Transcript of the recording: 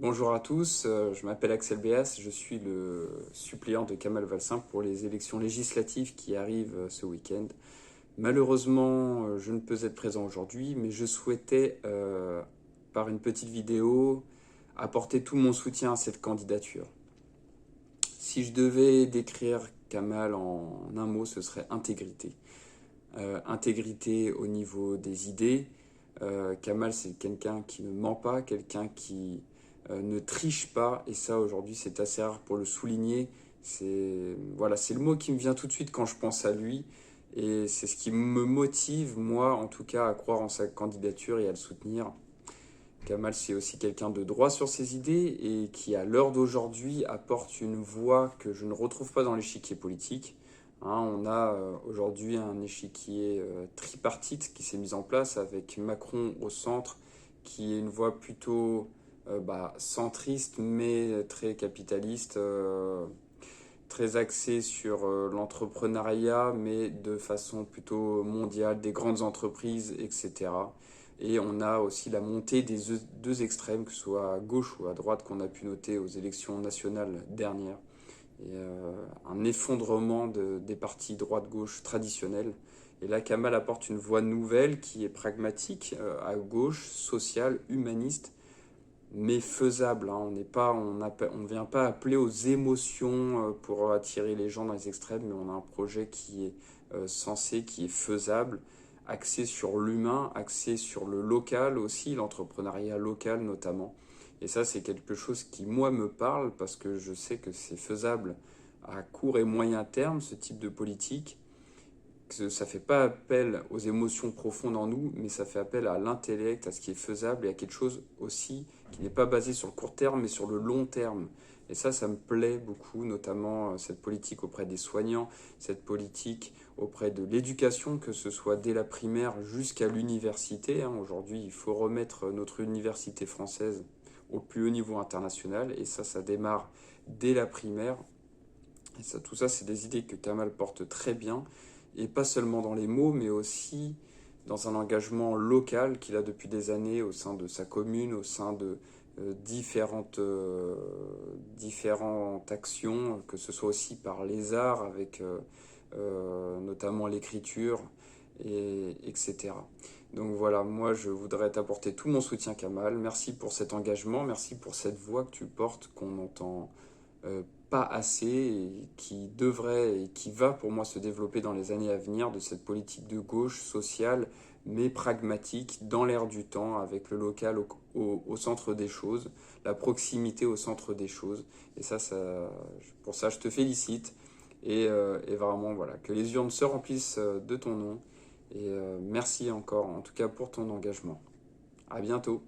Bonjour à tous, je m'appelle Axel Béas, je suis le suppléant de Kamal Valsin pour les élections législatives qui arrivent ce week-end. Malheureusement, je ne peux être présent aujourd'hui, mais je souhaitais, par une petite vidéo, apporter tout mon soutien à cette candidature. Si je devais décrire Kamal en un mot, ce serait intégrité. Intégrité au niveau des idées. Kamal, c'est quelqu'un qui ne ment pas, quelqu'un qui ne triche pas, et ça aujourd'hui c'est assez rare pour le souligner. Voilà, c'est le mot qui me vient tout de suite quand je pense à lui, et c'est ce qui me motive, moi en tout cas, à croire en sa candidature et à le soutenir. Kamal, c'est aussi quelqu'un de droit sur ses idées et qui, à l'heure d'aujourd'hui, apporte une voix que je ne retrouve pas dans l'échiquier politique. On a aujourd'hui un échiquier tripartite qui s'est mis en place avec Macron au centre, qui est une voix plutôt centriste, mais très capitaliste, très axée sur l'entrepreneuriat, mais de façon plutôt mondiale, des grandes entreprises, etc. Et on a aussi la montée des deux extrêmes, que ce soit à gauche ou à droite, qu'on a pu noter aux élections nationales dernières. Et un effondrement des partis droite-gauche traditionnels. Et là, Kamal apporte une voie nouvelle qui est pragmatique, à gauche, sociale, humaniste, mais faisable. On ne vient pas appeler aux émotions pour attirer les gens dans les extrêmes, mais on a un projet qui est sensé, qui est faisable, axé sur l'humain, axé sur le local aussi, l'entrepreneuriat local notamment. Et ça, c'est quelque chose qui, moi, me parle parce que je sais que c'est faisable à court et moyen terme, ce type de politique. Ça ne fait pas appel aux émotions profondes en nous, mais ça fait appel à l'intellect, à ce qui est faisable et à quelque chose aussi qui n'est pas basé sur le court terme, mais sur le long terme. Et ça me plaît beaucoup, notamment cette politique auprès des soignants, cette politique auprès de l'éducation, que ce soit dès la primaire jusqu'à l'université. Aujourd'hui, il faut remettre notre université française au plus haut niveau international, et ça démarre dès la primaire. Et ça, tout ça, c'est des idées que Kamal porte très bien, et pas seulement dans les mots, mais aussi dans un engagement local qu'il a depuis des années au sein de sa commune, au sein de différentes actions, que ce soit aussi par les arts, avec notamment l'écriture, etc. Donc voilà, moi je voudrais t'apporter tout mon soutien, Kamal. Merci pour cet engagement, merci pour cette voix que tu portes, qu'on n'entend pas assez, et qui devrait et qui va pour moi se développer dans les années à venir, de cette politique de gauche sociale mais pragmatique, dans l'air du temps, avec le local au centre des choses, la proximité au centre des choses. Et pour ça, je te félicite. Et vraiment, voilà, que les urnes se remplissent de ton nom. Et merci encore, en tout cas, pour ton engagement. À bientôt.